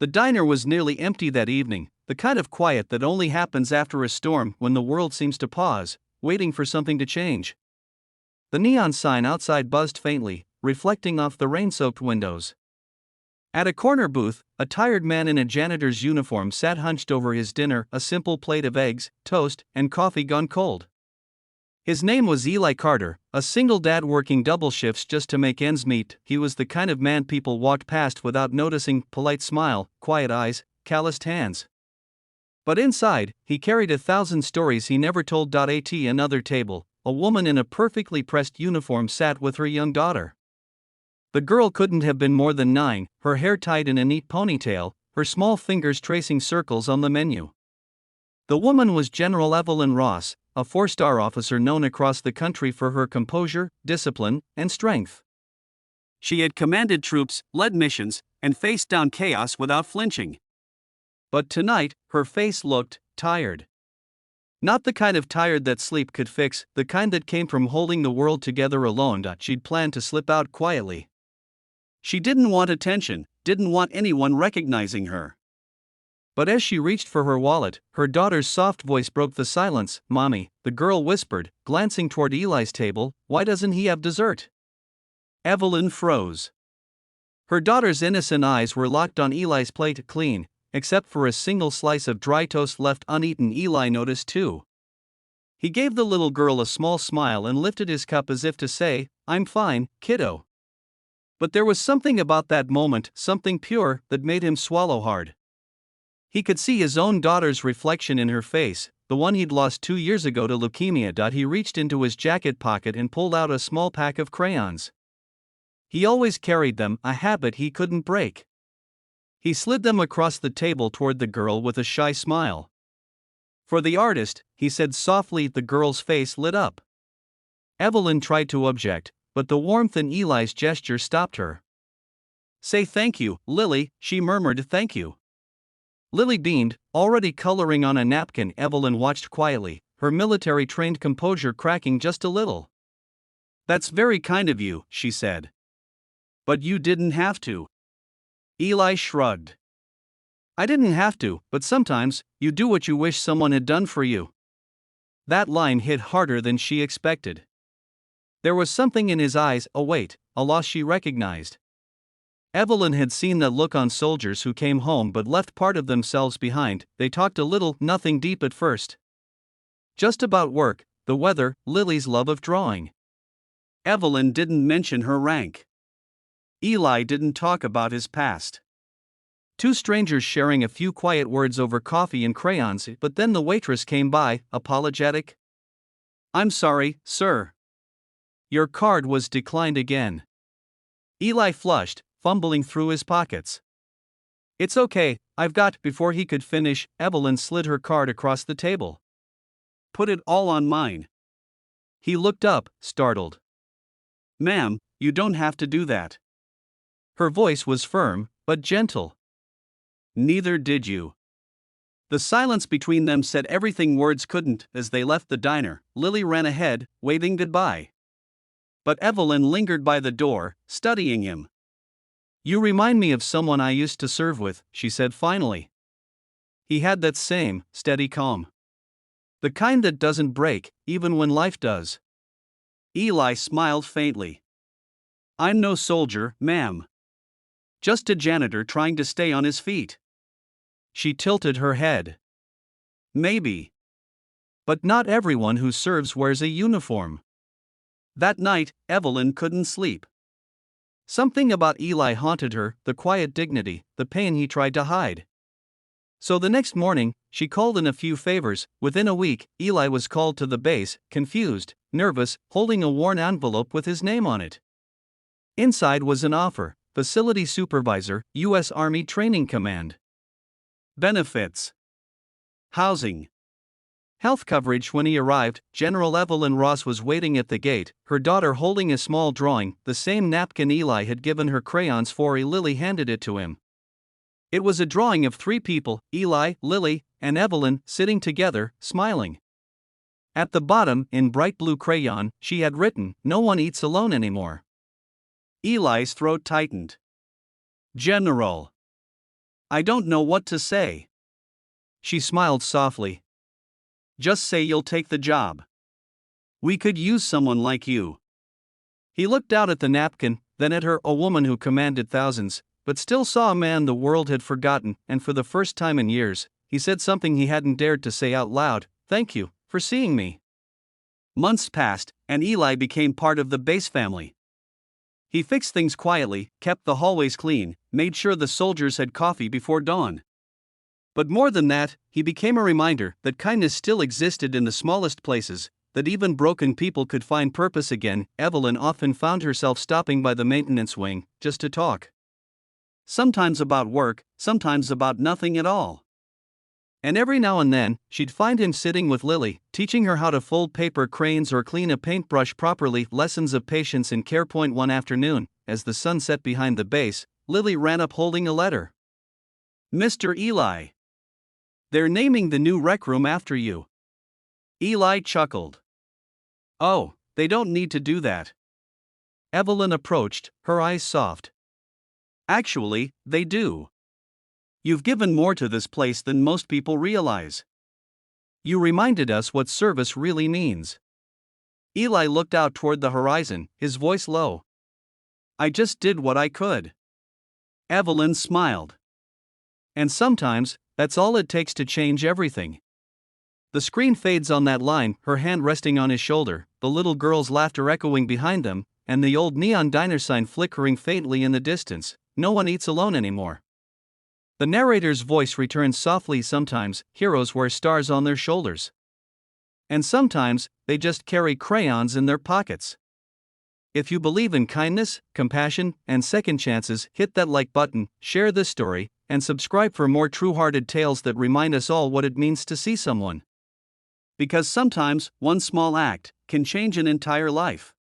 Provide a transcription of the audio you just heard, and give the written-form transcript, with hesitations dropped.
The diner was nearly empty that evening, the kind of quiet that only happens after a storm when the world seems to pause, waiting for something to change. The neon sign outside buzzed faintly, reflecting off the rain-soaked windows. At a corner booth, a tired man in a janitor's uniform sat hunched over his dinner, a simple plate of eggs, toast, and coffee gone cold. His name was Eli Carter, a single dad working double shifts just to make ends meet. He was the kind of man people walked past without noticing, polite smile, quiet eyes, calloused hands. But inside, he carried 1,000 stories he never told. At another table, a woman in a perfectly pressed uniform sat with her young daughter. The girl couldn't have been more than 9, her hair tied in a neat ponytail, her small fingers tracing circles on the menu. The woman was General Evelyn Ross, a 4-star officer known across the country for her composure, discipline, and strength. She had commanded troops, led missions, and faced down chaos without flinching. But tonight, her face looked tired. Not the kind of tired that sleep could fix, the kind that came from holding the world together alone. She'd planned to slip out quietly. She didn't want attention, didn't want anyone recognizing her. But as she reached for her wallet, her daughter's soft voice broke the silence. "Mommy," the girl whispered, glancing toward Eli's table, "why doesn't he have dessert?" Evelyn froze. Her daughter's innocent eyes were locked on Eli's plate, clean, except for a single slice of dry toast left uneaten. Eli noticed too. He gave the little girl a small smile and lifted his cup as if to say, "I'm fine, kiddo." But there was something about that moment, something pure, that made him swallow hard. He could see his own daughter's reflection in her face, the one he'd lost 2 years ago to leukemia. He reached into his jacket pocket and pulled out a small pack of crayons. He always carried them, a habit he couldn't break. He slid them across the table toward the girl with a shy smile. "For the artist," he said softly. The girl's face lit up. Evelyn tried to object, but the warmth in Eli's gesture stopped her. "Say thank you, Lily," she murmured. "Thank you." Lily beamed, already coloring on a napkin. Evelyn watched quietly, her military-trained composure cracking just a little. "That's very kind of you," she said. "But you didn't have to." Eli shrugged. "I didn't have to, but sometimes, you do what you wish someone had done for you." That line hit harder than she expected. There was something in his eyes, a weight, a loss she recognized. Evelyn had seen that look on soldiers who came home but left part of themselves behind. They talked a little, nothing deep at first. Just about work, the weather, Lily's love of drawing. Evelyn didn't mention her rank. Eli didn't talk about his past. Two strangers sharing a few quiet words over coffee and crayons, but then the waitress came by, apologetic. "I'm sorry, sir. Your card was declined again." Eli flushed, fumbling through his pockets. "It's okay, I've got." Before he could finish, Evelyn slid her card across the table. "Put it all on mine." He looked up, startled. "Ma'am, you don't have to do that." Her voice was firm, but gentle. "Neither did you." The silence between them said everything words couldn't. As they left the diner, Lily ran ahead, waving goodbye. But Evelyn lingered by the door, studying him. "You remind me of someone I used to serve with," she said finally. He had that same, steady calm. The kind that doesn't break, even when life does. Eli smiled faintly. "I'm no soldier, ma'am. Just a janitor trying to stay on his feet." She tilted her head. "Maybe. But not everyone who serves wears a uniform." That night, Evelyn couldn't sleep. Something about Eli haunted her, the quiet dignity, the pain he tried to hide. So the next morning, she called in a few favors. Within a week, Eli was called to the base, confused, nervous, holding a worn envelope with his name on it. Inside was an offer: Facility Supervisor, U.S. Army Training Command. Benefits. Housing. Health coverage. When he arrived, General Evelyn Ross was waiting at the gate, her daughter holding a small drawing, the same napkin Eli had given her crayons for. Lily handed it to him. It was a drawing of 3 people, Eli, Lily, and Evelyn, sitting together, smiling. At the bottom, in bright blue crayon, she had written, "No one eats alone anymore." Eli's throat tightened. "General." I don't know what to say. She smiled softly. Just say you'll take the job. We could use someone like you. He looked out at the napkin, then at her, a woman who commanded thousands, but still saw a man the world had forgotten, and for the first time in years, he said something he hadn't dared to say out loud: "Thank you for seeing me." Months passed, and Eli became part of the base family. He fixed things quietly, kept the hallways clean, made sure the soldiers had coffee before dawn. But more than that, he became a reminder that kindness still existed in the smallest places, that even broken people could find purpose again. Evelyn often found herself stopping by the maintenance wing, just to talk. Sometimes about work, sometimes about nothing at all. And every now and then, she'd find him sitting with Lily, teaching her how to fold paper cranes or clean a paintbrush properly. Lessons of patience and care. One afternoon, as the sun set behind the base, Lily ran up holding a letter. "Mr. Eli. They're naming the new rec room after you." Eli chuckled. "Oh, they don't need to do that." Evelyn approached, her eyes soft. "Actually, they do. You've given more to this place than most people realize. You reminded us what service really means." Eli looked out toward the horizon, his voice low. "I just did what I could." Evelyn smiled. "And sometimes, that's all it takes to change everything." The screen fades on that line, her hand resting on his shoulder, the little girl's laughter echoing behind them, and the old neon diner sign flickering faintly in the distance. No one eats alone anymore. The narrator's voice returns softly. Sometimes, heroes wear stars on their shoulders. And sometimes, they just carry crayons in their pockets. If you believe in kindness, compassion, and second chances, hit that like button, share this story, and subscribe for more true-hearted tales that remind us all what it means to see someone. Because sometimes, one small act can change an entire life.